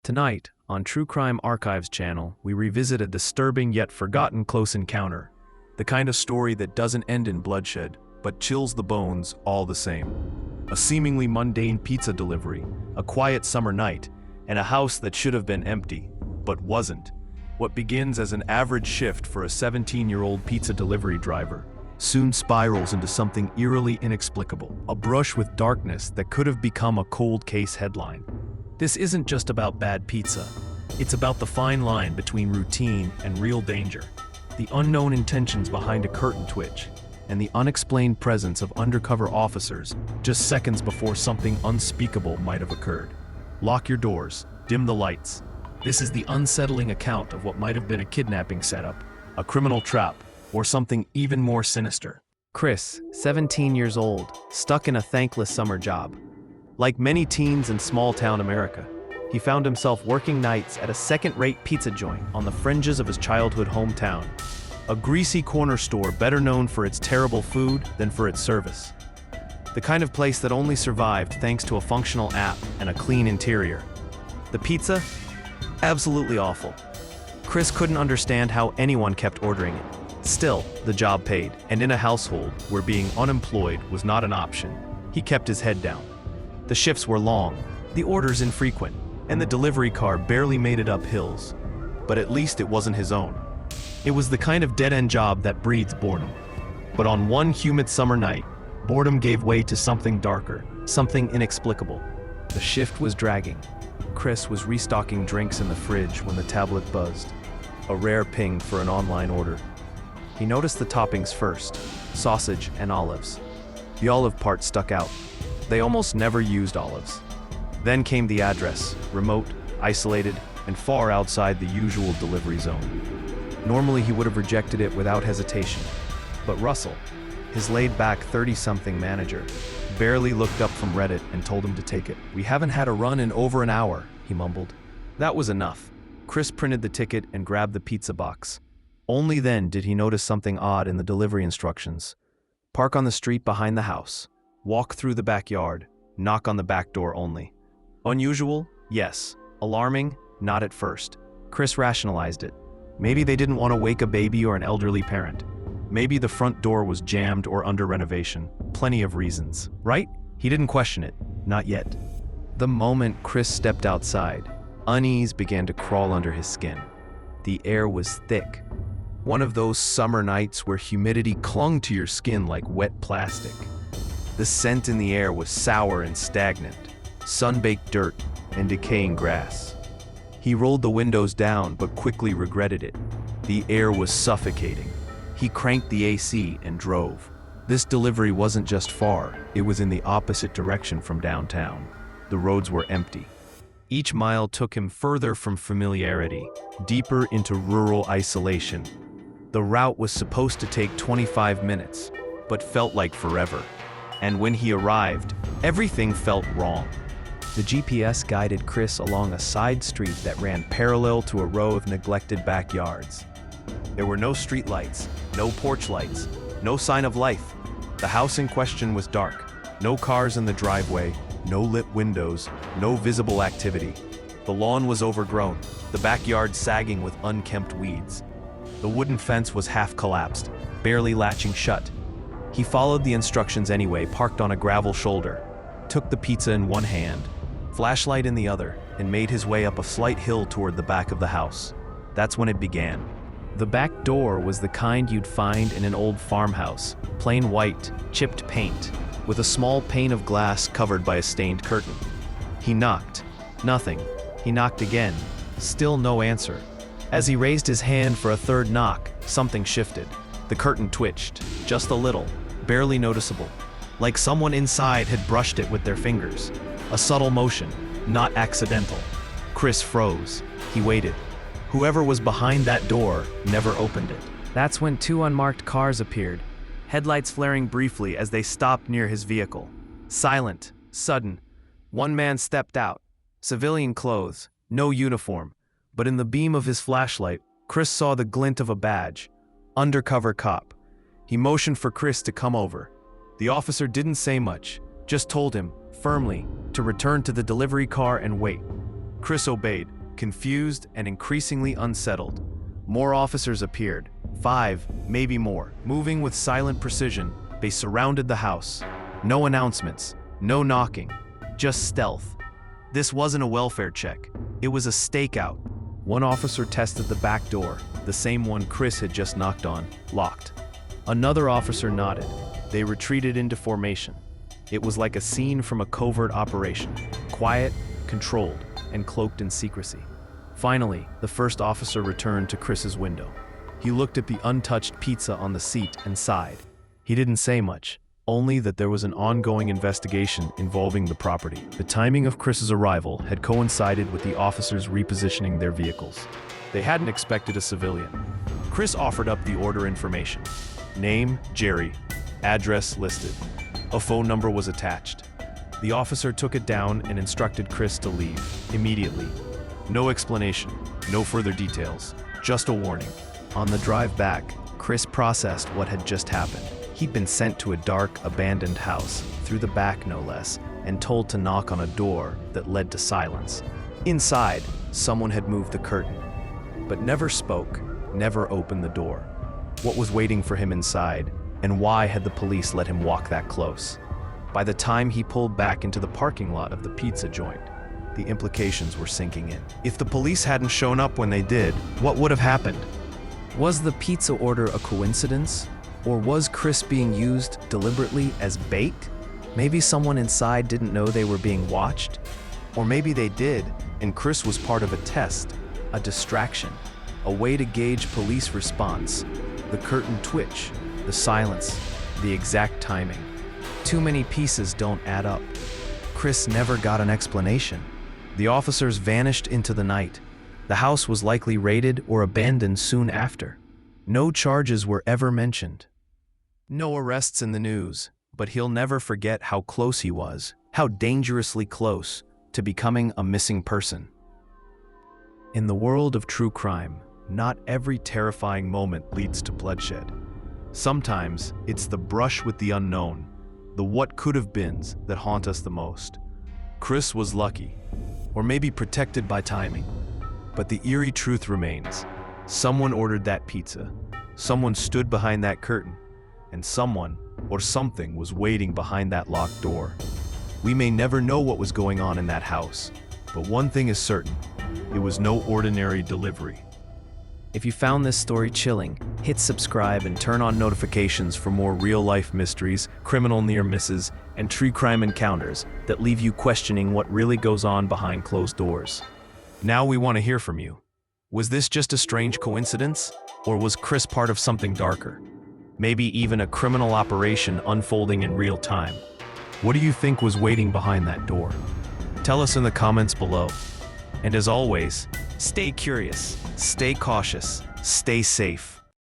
Tonight, on True Crime Archives channel, we revisit a disturbing yet forgotten close encounter. The kind of story that doesn't end in bloodshed, but chills the bones all the same. A seemingly mundane pizza delivery, a quiet summer night, and a house that should have been empty, but wasn't. What begins as an average shift for a 17-year-old pizza delivery driver soon spirals into something eerily inexplicable, a brush with darkness that could have become a cold case headline. This isn't just about bad pizza. It's about the fine line between routine and real danger, the unknown intentions behind a curtain twitch, and the unexplained presence of undercover officers just seconds before something unspeakable might have occurred. Lock your doors, dim the lights. This is the unsettling account of what might have been a kidnapping setup, a criminal trap, or something even more sinister. Chris, 17 years old, stuck in a thankless summer job. Like many teens in small-town America, he found himself working nights at a second-rate pizza joint on the fringes of his childhood hometown, a greasy corner store better known for its terrible food than for its service. The kind of place that only survived thanks to a functional app and a clean interior. The pizza? Absolutely awful. Chris couldn't understand how anyone kept ordering it. Still, the job paid, and in a household where being unemployed was not an option, he kept his head down. The shifts were long, the orders infrequent, and the delivery car barely made it up hills. But at least it wasn't his own. It was the kind of dead-end job that breeds boredom. But on one humid summer night, boredom gave way to something darker, something inexplicable. The shift was dragging. Chris was restocking drinks in the fridge when the tablet buzzed. A rare ping for an online order. He noticed the toppings first, sausage and olives. The olive part stuck out. They almost never used olives. Then came the address, remote, isolated, and far outside the usual delivery zone. Normally he would have rejected it without hesitation. But Russell, his laid-back 30-something manager, barely looked up from Reddit and told him to take it. "We haven't had a run in over an hour," he mumbled. That was enough. Chris printed the ticket and grabbed the pizza box. Only then did he notice something odd in the delivery instructions. Park on the street behind the house. Walk through the backyard. Knock on the back door only. Unusual? Yes. Alarming? Not at first. Chris rationalized it. Maybe they didn't want to wake a baby or an elderly parent. Maybe the front door was jammed or under renovation. Plenty of reasons, right? He didn't question it. Not yet. The moment Chris stepped outside, unease began to crawl under his skin. The air was thick. One of those summer nights where humidity clung to your skin like wet plastic. The scent in the air was sour and stagnant, sun-baked dirt and decaying grass. He rolled the windows down but quickly regretted it. The air was suffocating. He cranked the AC and drove. This delivery wasn't just far, it was in the opposite direction from downtown. The roads were empty. Each mile took him further from familiarity, deeper into rural isolation. The route was supposed to take 25 minutes, but felt like forever. And when he arrived, everything felt wrong. The GPS guided Chris along a side street that ran parallel to a row of neglected backyards. There were no street lights, no porch lights, no sign of life. The house in question was dark. No cars in the driveway, no lit windows, no visible activity. The lawn was overgrown, the backyard sagging with unkempt weeds. The wooden fence was half collapsed, barely latching shut. He followed the instructions anyway, parked on a gravel shoulder, took the pizza in one hand, flashlight in the other, and made his way up a slight hill toward the back of the house. That's when it began. The back door was the kind you'd find in an old farmhouse, plain white, chipped paint, with a small pane of glass covered by a stained curtain. He knocked. Nothing. He knocked again. Still no answer. As he raised his hand for a third knock, something shifted. The curtain twitched, just a little, barely noticeable, like someone inside had brushed it with their fingers. A subtle motion, not accidental. Chris froze. He waited. Whoever was behind that door never opened it. That's when two unmarked cars appeared, headlights flaring briefly as they stopped near his vehicle. Silent, sudden. One man stepped out, civilian clothes, no uniform, but in the beam of his flashlight, Chris saw the glint of a badge. Undercover cop. He motioned for Chris to come over. The officer didn't say much, just told him, firmly, to return to the delivery car and wait. Chris obeyed, confused and increasingly unsettled. More officers appeared, 5, maybe more. Moving with silent precision, they surrounded the house. No announcements, no knocking, just stealth. This wasn't a welfare check, it was a stakeout. One officer tested the back door, the same one Chris had just knocked on, locked. Another officer nodded. They retreated into formation. It was like a scene from a covert operation, quiet, controlled, and cloaked in secrecy. Finally, the first officer returned to Chris's window. He looked at the untouched pizza on the seat and sighed. He didn't say much, only that there was an ongoing investigation involving the property. The timing of Chris's arrival had coincided with the officers repositioning their vehicles. They hadn't expected a civilian. Chris offered up the order information. Name, Jerry. Address listed. A phone number was attached. The officer took it down and instructed Chris to leave immediately. No explanation, no further details, just a warning. On the drive back, Chris processed what had just happened. He'd been sent to a dark, abandoned house, through the back no less, and told to knock on a door that led to silence. Inside, someone had moved the curtain, but never spoke, never opened the door. What was waiting for him inside, and why had the police let him walk that close? By the time he pulled back into the parking lot of the pizza joint, the implications were sinking in. If the police hadn't shown up when they did, what would have happened? Was the pizza order a coincidence? Or was Chris being used deliberately as bait? Maybe someone inside didn't know they were being watched? Or maybe they did, and Chris was part of a test, a distraction, a way to gauge police response. The curtain twitch, the silence, the exact timing. Too many pieces don't add up. Chris never got an explanation. The officers vanished into the night. The house was likely raided or abandoned soon after. No charges were ever mentioned. No arrests in the news, but he'll never forget how close he was, how dangerously close, to becoming a missing person. In the world of true crime, not every terrifying moment leads to bloodshed. Sometimes it's the brush with the unknown, the what could have beens that haunt us the most. Chris was lucky, or maybe protected by timing. But the eerie truth remains. Someone ordered that pizza, someone stood behind that curtain, and someone or something was waiting behind that locked door. We may never know what was going on in that house, but one thing is certain, it was no ordinary delivery. If you found this story chilling, hit subscribe and turn on notifications for more real-life mysteries, criminal near misses, and true crime encounters that leave you questioning what really goes on behind closed doors. Now we want to hear from you. Was this just a strange coincidence? Or was Chris part of something darker? Maybe even a criminal operation unfolding in real time? What do you think was waiting behind that door? Tell us in the comments below. And as always, stay curious, stay cautious, stay safe.